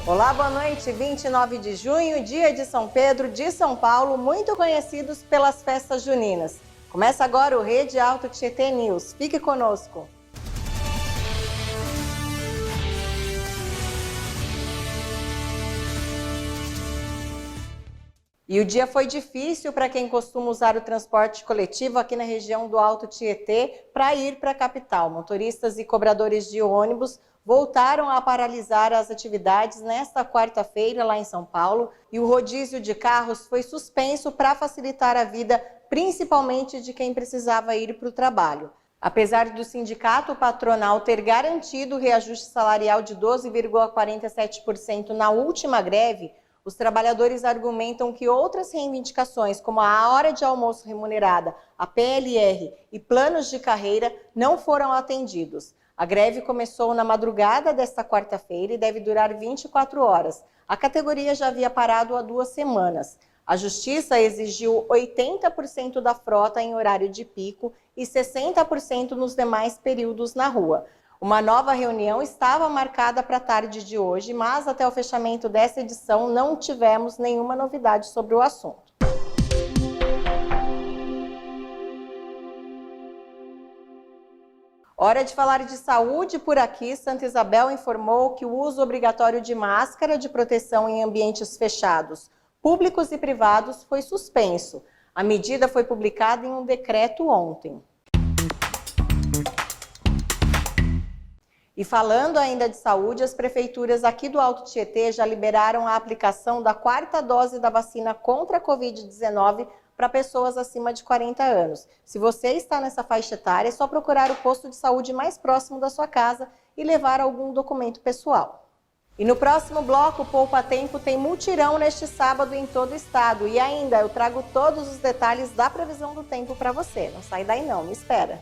Olá, boa noite. 29 de junho, dia de São Pedro de São Paulo, muito conhecidos pelas festas juninas. Começa agora o Rede Alto Tietê News. Fique conosco. E o dia foi difícil para quem costuma usar o transporte coletivo aqui na região do Alto Tietê para ir para a capital. Motoristas e cobradores de ônibus voltaram a paralisar as atividades nesta quarta-feira lá em São Paulo e o rodízio de carros foi suspenso para facilitar a vida, principalmente de quem precisava ir para o trabalho. Apesar do sindicato patronal ter garantido o reajuste salarial de 12,47% na última greve, os trabalhadores argumentam que outras reivindicações, como a hora de almoço remunerada, a PLR e planos de carreira, não foram atendidos. A greve começou na madrugada desta quarta-feira e deve durar 24 horas. A categoria já havia parado há 2 semanas. A Justiça exigiu 80% da frota em horário de pico e 60% nos demais períodos na rua. Uma nova reunião estava marcada para a tarde de hoje, mas até o fechamento dessa edição não tivemos nenhuma novidade sobre o assunto. Hora de falar de saúde por aqui. Santa Isabel informou que o uso obrigatório de máscara de proteção em ambientes fechados, públicos e privados, foi suspenso. A medida foi publicada em um decreto ontem. E falando ainda de saúde, as prefeituras aqui do Alto Tietê já liberaram a aplicação da 4ª dose da vacina contra a Covid-19 para pessoas acima de 40 anos. Se você está nessa faixa etária, é só procurar o posto de saúde mais próximo da sua casa e levar algum documento pessoal. E no próximo bloco, o Poupa Tempo tem mutirão neste sábado em todo o estado. E ainda eu trago todos os detalhes da previsão do tempo para você. Não sai daí não, me espera.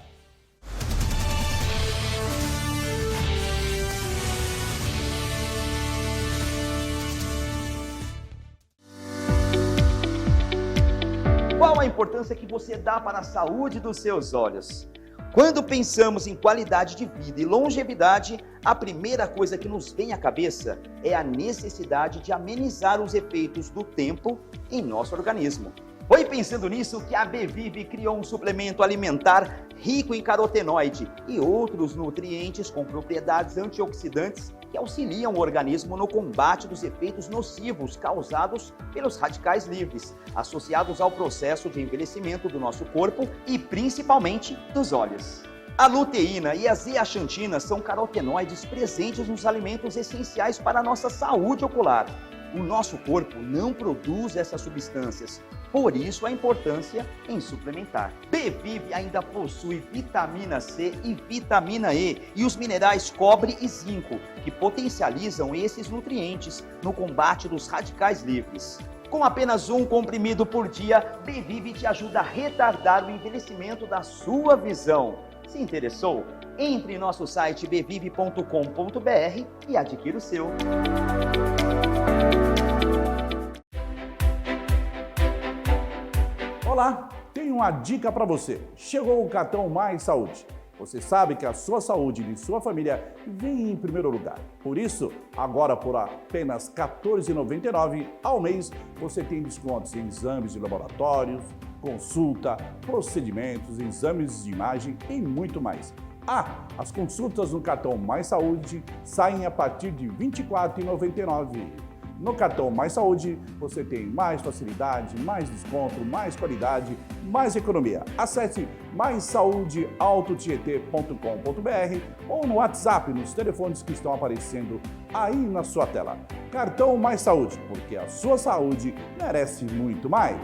Qual a importância que você dá para a saúde dos seus olhos? Quando pensamos em qualidade de vida e longevidade, a primeira coisa que nos vem à cabeça é a necessidade de amenizar os efeitos do tempo em nosso organismo. Foi pensando nisso que a Bevive criou um suplemento alimentar rico em carotenoide e outros nutrientes com propriedades antioxidantes que auxiliam o organismo no combate dos efeitos nocivos causados pelos radicais livres, associados ao processo de envelhecimento do nosso corpo e principalmente dos olhos. A luteína e a zeaxantina são carotenoides presentes nos alimentos essenciais para a nossa saúde ocular. O nosso corpo não produz essas substâncias, por isso a importância em suplementar. Bevive ainda possui vitamina C e vitamina E e os minerais cobre e zinco, que potencializam esses nutrientes no combate dos radicais livres. Com apenas um comprimido por dia, Bevive te ajuda a retardar o envelhecimento da sua visão. Se interessou? Entre em nosso site bevive.com.br e adquira o seu. Olá, tenho uma dica para você. Chegou o cartão Mais Saúde. Você sabe que a sua saúde e de sua família vem em primeiro lugar. Por isso, agora por apenas R$ 14,99 ao mês, você tem descontos em exames de laboratórios, consulta, procedimentos, exames de imagem e muito mais. As consultas no cartão Mais Saúde saem a partir de R$ 24,99. No cartão Mais Saúde, você tem mais facilidade, mais desconto, mais qualidade, mais economia. Acesse maissaudeautotieté.com.br ou no WhatsApp, nos telefones que estão aparecendo aí na sua tela. Cartão Mais Saúde, porque a sua saúde merece muito mais.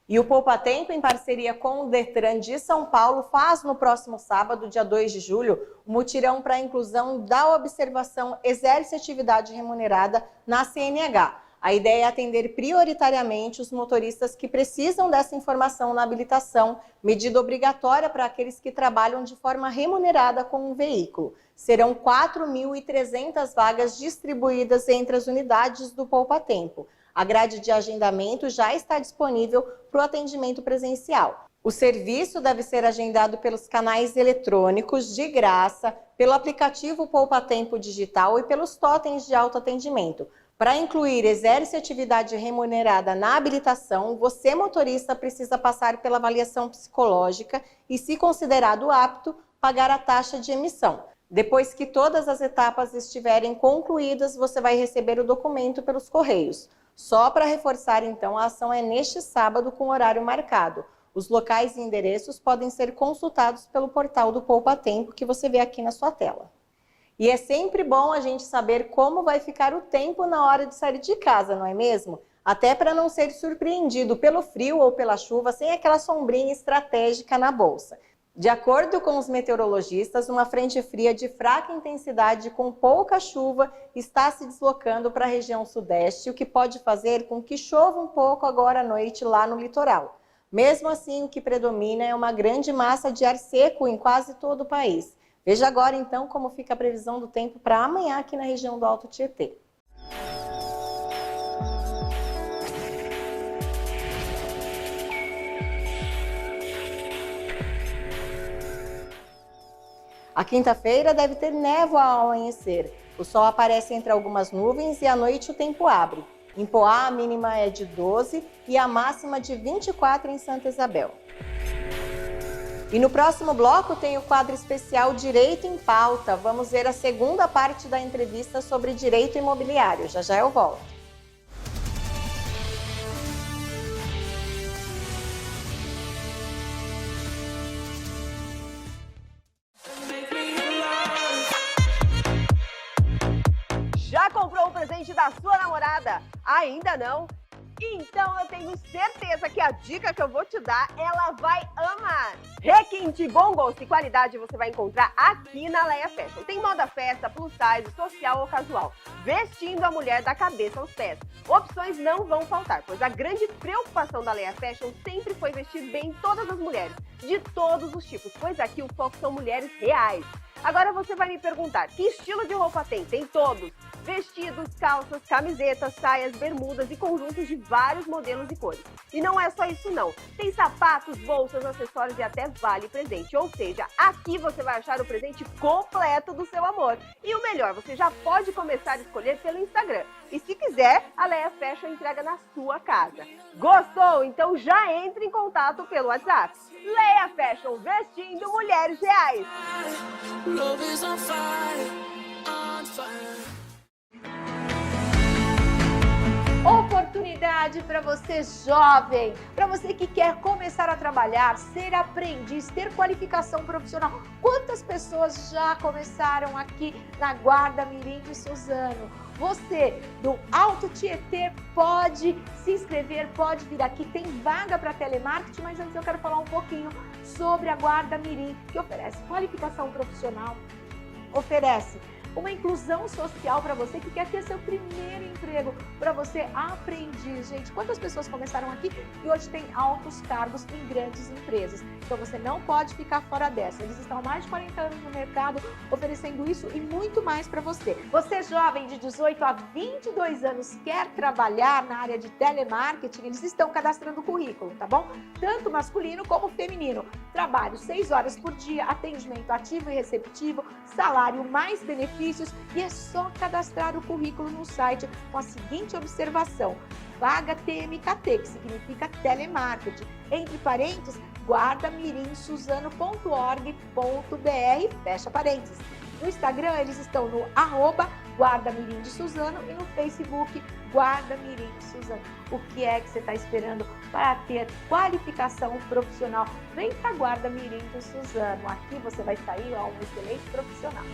E o Poupa Tempo, em parceria com o Detran de São Paulo, faz no próximo sábado, dia 2 de julho, um mutirão para a inclusão da observação Exerce Atividade Remunerada na CNH. A ideia é atender prioritariamente os motoristas que precisam dessa informação na habilitação, medida obrigatória para aqueles que trabalham de forma remunerada com um veículo. Serão 4.300 vagas distribuídas entre as unidades do Poupa Tempo. A grade de agendamento já está disponível para o atendimento presencial. O serviço deve ser agendado pelos canais eletrônicos de graça, pelo aplicativo Poupa Tempo Digital e pelos totens de autoatendimento. Para incluir exerce atividade remunerada na habilitação, você, motorista, precisa passar pela avaliação psicológica e, se considerado apto, pagar a taxa de emissão. Depois que todas as etapas estiverem concluídas, você vai receber o documento pelos correios. Só para reforçar, então, a ação é neste sábado com horário marcado. Os locais e endereços podem ser consultados pelo portal do Poupa Tempo que você vê aqui na sua tela. E é sempre bom a gente saber como vai ficar o tempo na hora de sair de casa, não é mesmo? Até para não ser surpreendido pelo frio ou pela chuva sem aquela sombrinha estratégica na bolsa. De acordo com os meteorologistas, uma frente fria de fraca intensidade com pouca chuva está se deslocando para a região sudeste, o que pode fazer com que chova um pouco agora à noite lá no litoral. Mesmo assim, o que predomina é uma grande massa de ar seco em quase todo o país. Veja agora, então, como fica a previsão do tempo para amanhã aqui na região do Alto Tietê. A quinta-feira deve ter névoa ao amanhecer. O sol aparece entre algumas nuvens e à noite o tempo abre. Em Poá, a mínima é de 12 e a máxima de 24 em Santa Isabel. E no próximo bloco tem o quadro especial Direito em Pauta. Vamos ver a segunda parte da entrevista sobre direito imobiliário. Já já eu volto. Já comprou o presente da sua namorada? Ainda não? Então eu tenho certeza que a dica que eu vou te dar, ela vai amar. Requinte, bom gosto e qualidade você vai encontrar aqui na Leia Fashion. Tem moda festa, plus size, social ou casual, vestindo a mulher da cabeça aos pés. Opções não vão faltar, pois a grande preocupação da Leia Fashion sempre foi vestir bem todas as mulheres, de todos os tipos, pois aqui o foco são mulheres reais. Agora você vai me perguntar, que estilo de roupa tem? Tem todos. Vestidos, calças, camisetas, saias, bermudas e conjuntos de vários modelos e cores. E não é só isso não. Tem sapatos, bolsas, acessórios e até vale presente. Ou seja, aqui você vai achar o presente completo do seu amor. E o melhor, você já pode começar a escolher pelo Instagram. E se quiser, a Leia Fashion entrega na sua casa. Gostou? Então já entre em contato pelo WhatsApp. Leia Fashion, vestindo mulheres reais. Love is on fire, on fire. Oportunidade para você jovem, para você que quer começar a trabalhar, ser aprendiz, ter qualificação profissional. Quantas pessoas já começaram aqui na Guarda Mirim de Suzano? Você do Alto Tietê pode se inscrever, pode vir aqui, tem vaga para telemarketing, mas antes eu quero falar um pouquinho sobre a Guarda Mirim, que oferece qualificação profissional, oferece uma inclusão social para você que quer ter seu primeiro emprego, para você aprendiz. Gente, quantas pessoas começaram aqui e hoje tem altos cargos em grandes empresas? Então você não pode ficar fora dessa. Eles estão há mais de 40 anos no mercado oferecendo isso e muito mais para você. Você jovem de 18 a 22 anos quer trabalhar na área de telemarketing, eles estão cadastrando o currículo, tá bom? Tanto masculino como feminino. Trabalho 6 horas por dia, atendimento ativo e receptivo, salário mais benefícios e é só cadastrar o currículo no site com a seguinte observação: vaga TMKT, que significa telemarketing, entre parênteses, guardamirimsuzano.org.br, fecha parênteses. No Instagram eles estão no @guardamirim-de-suzano e no Facebook Guarda Mirim de Suzano. O que é que você está esperando para ter qualificação profissional? Vem para Guarda Mirim de Suzano. Aqui você vai sair um excelente profissional.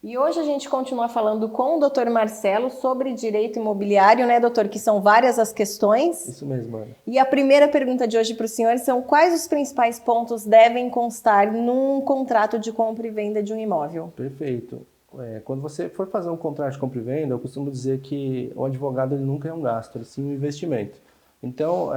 E hoje a gente continua falando com o Dr. Marcelo sobre direito imobiliário, né, doutor? Que são várias as questões. Isso mesmo, Ana. E a primeira pergunta de hoje para o senhor são: quais os principais pontos devem constar num contrato de compra e venda de um imóvel? Perfeito. Quando você for fazer um contrato de compra e venda, eu costumo dizer que o advogado ele nunca é um gasto, ele sim um investimento. Então,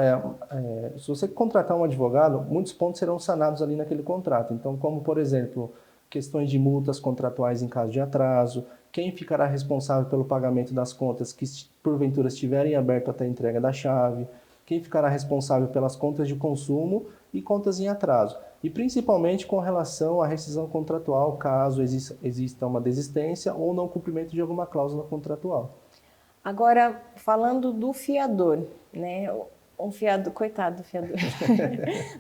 se você contratar um advogado, muitos pontos serão sanados ali naquele contrato. Então, como, por exemplo, questões de multas contratuais em caso de atraso, quem ficará responsável pelo pagamento das contas que, porventura, estiverem abertas até a entrega da chave, quem ficará responsável pelas contas de consumo e contas em atraso. E, principalmente, com relação à rescisão contratual, caso exista uma desistência ou não cumprimento de alguma cláusula contratual. Agora, falando do fiador, né? Um fiador, coitado do fiador.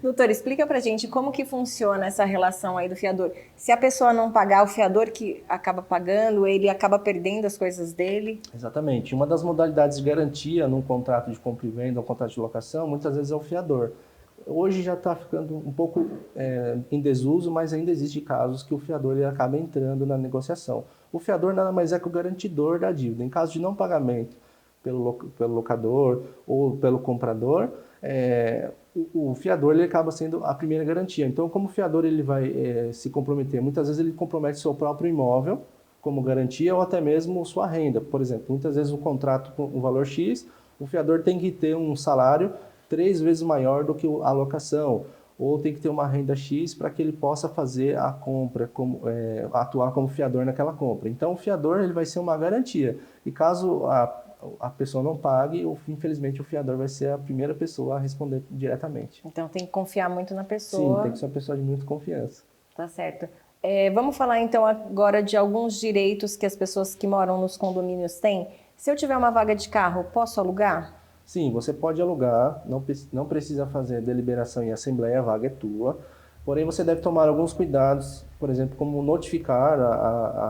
Doutor, explica pra gente como que funciona essa relação aí do fiador. Se a pessoa não pagar, o fiador que acaba pagando, ele acaba perdendo as coisas dele? Exatamente. Uma das modalidades de garantia num contrato de compra e venda, um contrato de locação, muitas vezes é o fiador. Hoje já está ficando um pouco em desuso, mas ainda existem casos que o fiador ele acaba entrando na negociação. O fiador nada mais é que o garantidor da dívida. Em caso de não pagamento pelo locador ou pelo comprador, o fiador ele acaba sendo a primeira garantia. Então, como o fiador ele vai se comprometer? Muitas vezes ele compromete seu próprio imóvel como garantia ou até mesmo sua renda. Por exemplo, muitas vezes um contrato com um valor X, o fiador tem que ter um salário 3 vezes maior do que a locação, ou tem que ter uma renda X para que ele possa fazer a compra, atuar como fiador naquela compra. Então, o fiador ele vai ser uma garantia. E caso a pessoa não pague, infelizmente o fiador vai ser a primeira pessoa a responder diretamente. Então, tem que confiar muito na pessoa. Sim, tem que ser uma pessoa de muita confiança. Tá certo. Vamos falar então agora de alguns direitos que as pessoas que moram nos condomínios têm. Se eu tiver uma vaga de carro, posso alugar? Sim, você pode alugar, não precisa fazer deliberação em assembleia, a vaga é tua. Porém, você deve tomar alguns cuidados, por exemplo, como notificar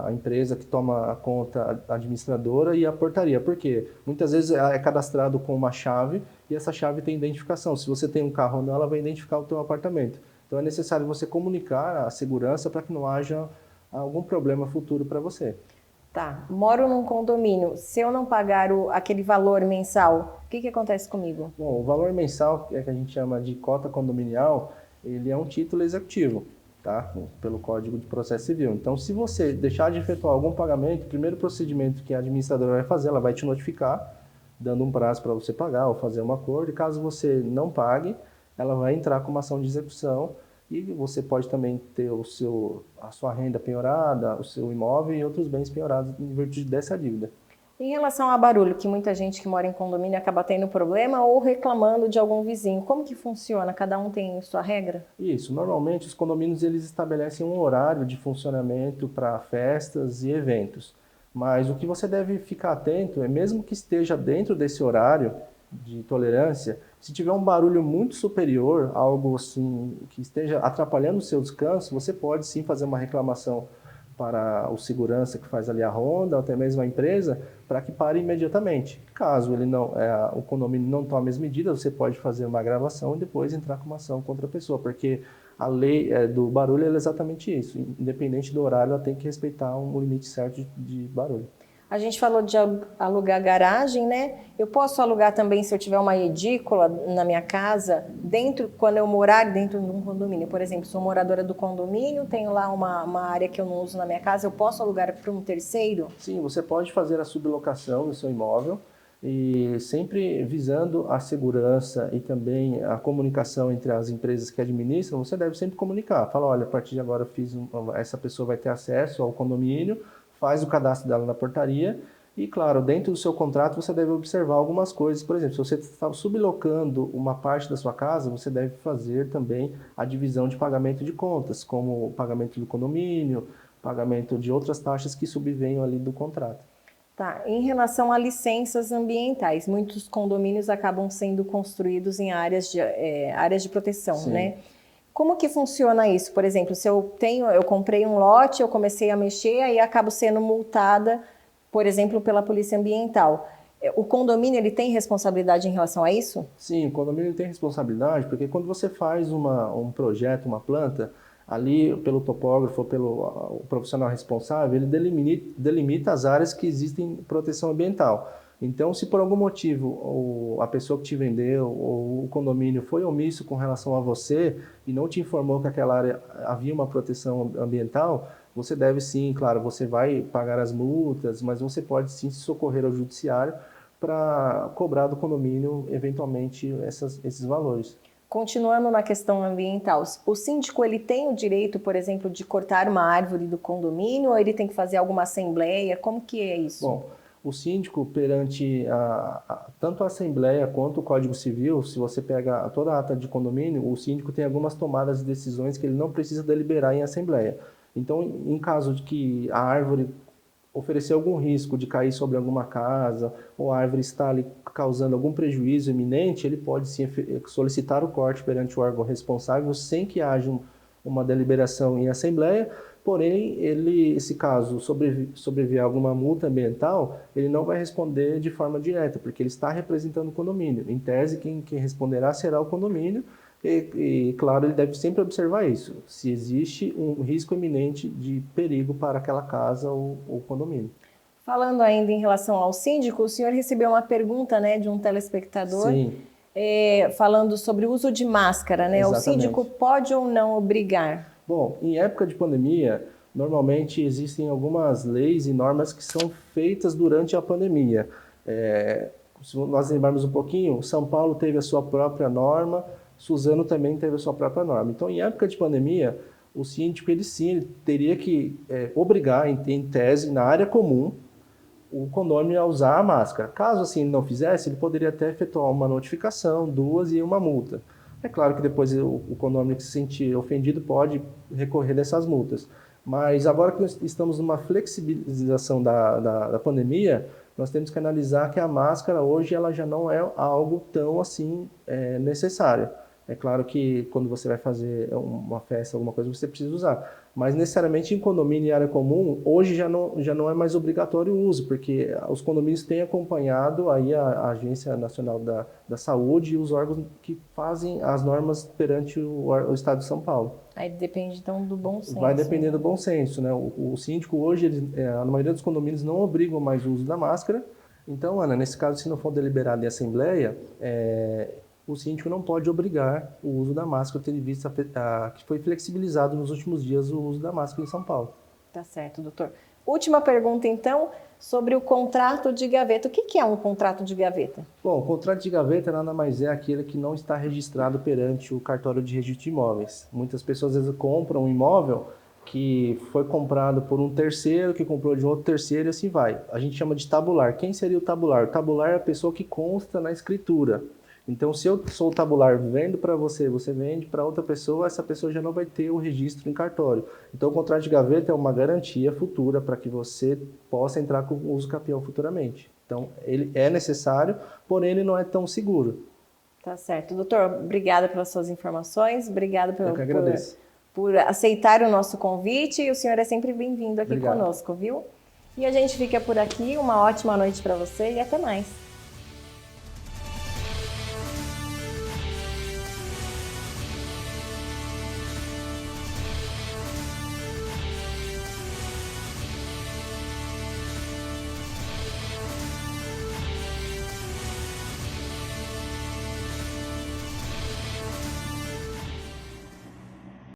a empresa que toma a conta administradora e a portaria. Por quê? Muitas vezes é cadastrado com uma chave e essa chave tem identificação. Se você tem um carro ou não, ela vai identificar o teu apartamento. Então, é necessário você comunicar a segurança para que não haja algum problema futuro para você. Tá, moro num condomínio, se eu não pagar aquele valor mensal, o que acontece comigo? Bom, o valor mensal, que a gente chama de cota condominial, ele é um título executivo, tá? Pelo Código de Processo Civil. Então, se você deixar de efetuar algum pagamento, o primeiro procedimento que a administradora vai fazer, ela vai te notificar, dando um prazo para você pagar ou fazer um acordo. E caso você não pague, ela vai entrar com uma ação de execução e você pode também ter a sua renda penhorada, o seu imóvel e outros bens penhorados em virtude dessa dívida. Em relação a barulho, que muita gente que mora em condomínio acaba tendo problema ou reclamando de algum vizinho, como que funciona? Cada um tem sua regra? Isso, normalmente os condomínios eles estabelecem um horário de funcionamento para festas e eventos, mas o que você deve ficar atento é, mesmo que esteja dentro desse horário de tolerância, se tiver um barulho muito superior, algo assim que esteja atrapalhando o seu descanso, você pode sim fazer uma reclamação para o segurança que faz ali a ronda, ou até mesmo a empresa, para que pare imediatamente. Caso o condomínio não tome as medidas, você pode fazer uma gravação e depois entrar com uma ação contra a pessoa, porque a lei do barulho é exatamente isso. Independente do horário, ela tem que respeitar um limite certo de barulho. A gente falou de alugar garagem, né? Eu posso alugar também se eu tiver uma edícula na minha casa, quando eu morar dentro de um condomínio. Por exemplo, sou moradora do condomínio, tenho lá uma área que eu não uso na minha casa, eu posso alugar para um terceiro? Sim, você pode fazer a sublocação do seu imóvel e sempre visando a segurança e também a comunicação entre as empresas que administram, você deve sempre comunicar. Fala, olha, a partir de agora essa pessoa vai ter acesso ao condomínio, faz o cadastro dela na portaria e, claro, dentro do seu contrato você deve observar algumas coisas. Por exemplo, se você está sublocando uma parte da sua casa, você deve fazer também a divisão de pagamento de contas, como o pagamento do condomínio, pagamento de outras taxas que subvenham ali do contrato. Tá, em relação a licenças ambientais, muitos condomínios acabam sendo construídos em áreas de proteção, Sim. né? Como que funciona isso? Por exemplo, se eu comprei um lote, eu comecei a mexer, aí acabo sendo multada, por exemplo, pela Polícia Ambiental. O condomínio ele tem responsabilidade em relação a isso? Sim, o condomínio tem responsabilidade, porque quando você faz um projeto, uma planta, ali pelo topógrafo, pelo profissional responsável, ele delimita as áreas que existem proteção ambiental. Então, se por algum motivo a pessoa que te vendeu ou o condomínio foi omisso com relação a você e não te informou que aquela área havia uma proteção ambiental, você deve sim, claro, você vai pagar as multas, mas você pode sim se socorrer ao judiciário para cobrar do condomínio, eventualmente, esses valores. Continuando na questão ambiental, o síndico ele tem o direito, por exemplo, de cortar uma árvore do condomínio ou ele tem que fazer alguma assembleia? Como que é isso? Bom, o síndico, perante tanto a Assembleia quanto o Código Civil, se você pega toda a ata de condomínio, o síndico tem algumas tomadas de decisões que ele não precisa deliberar em Assembleia. Então, em caso de que a árvore oferecer algum risco de cair sobre alguma casa, ou a árvore está ali causando algum prejuízo iminente, ele pode sim solicitar o corte perante o órgão responsável sem que haja uma deliberação em assembleia, porém, se caso sobrevier alguma multa ambiental, ele não vai responder de forma direta, porque ele está representando o condomínio. Em tese, quem responderá será o condomínio, e, claro, ele deve sempre observar isso, se existe um risco iminente de perigo para aquela casa ou condomínio. Falando ainda em relação ao síndico, o senhor recebeu uma pergunta, né, de um telespectador, falando sobre o uso de máscara, né? Exatamente. O síndico pode ou não obrigar? Bom, em época de pandemia, normalmente existem algumas leis e normas que são feitas durante a pandemia. Se nós lembrarmos um pouquinho, São Paulo teve a sua própria norma, Suzano também teve a sua própria norma. Então, em época de pandemia, o síndico, ele teria que obrigar, em tese, na área comum, o condômino a usar a máscara. Caso assim ele não fizesse, ele poderia até efetuar uma notificação, 2 e uma multa. É claro que depois o condômino que se sentir ofendido pode recorrer dessas multas. Mas agora que nós estamos numa flexibilização da pandemia, nós temos que analisar que a máscara hoje ela já não é algo tão assim necessário. É claro que quando você vai fazer uma festa, alguma coisa, você precisa usar. Mas necessariamente em condomínio e área comum, hoje já não é mais obrigatório o uso, porque os condomínios têm acompanhado aí a Agência Nacional da Saúde e os órgãos que fazem as normas perante o Estado de São Paulo. Aí depende então do bom senso. Vai depender do bom senso, né? O síndico hoje, a maioria dos condomínios não obrigam mais o uso da máscara. Então, Ana, nesse caso, se não for deliberado em assembleia, o síndico não pode obrigar o uso da máscara, tendo em vista que foi flexibilizado nos últimos dias o uso da máscara em São Paulo. Tá certo, doutor. Última pergunta, então, sobre o contrato de gaveta. O que é um contrato de gaveta? Bom, o contrato de gaveta nada mais é aquele que não está registrado perante o cartório de registro de imóveis. Muitas pessoas, às vezes, compram um imóvel que foi comprado por um terceiro, que comprou de outro terceiro e assim vai. A gente chama de tabular. Quem seria o tabular? O tabular é a pessoa que consta na escritura. Então, se eu sou o tabular, vendo para você, você vende para outra pessoa, essa pessoa já não vai ter o registro em cartório. Então, o contrato de gaveta é uma garantia futura para que você possa entrar com o uso capião futuramente. Então, ele é necessário, porém ele não é tão seguro. Tá certo. Doutor, obrigada pelas suas informações, obrigada por aceitar o nosso convite e o senhor é sempre bem-vindo aqui conosco, viu? E a gente fica por aqui, uma ótima noite para você e até mais.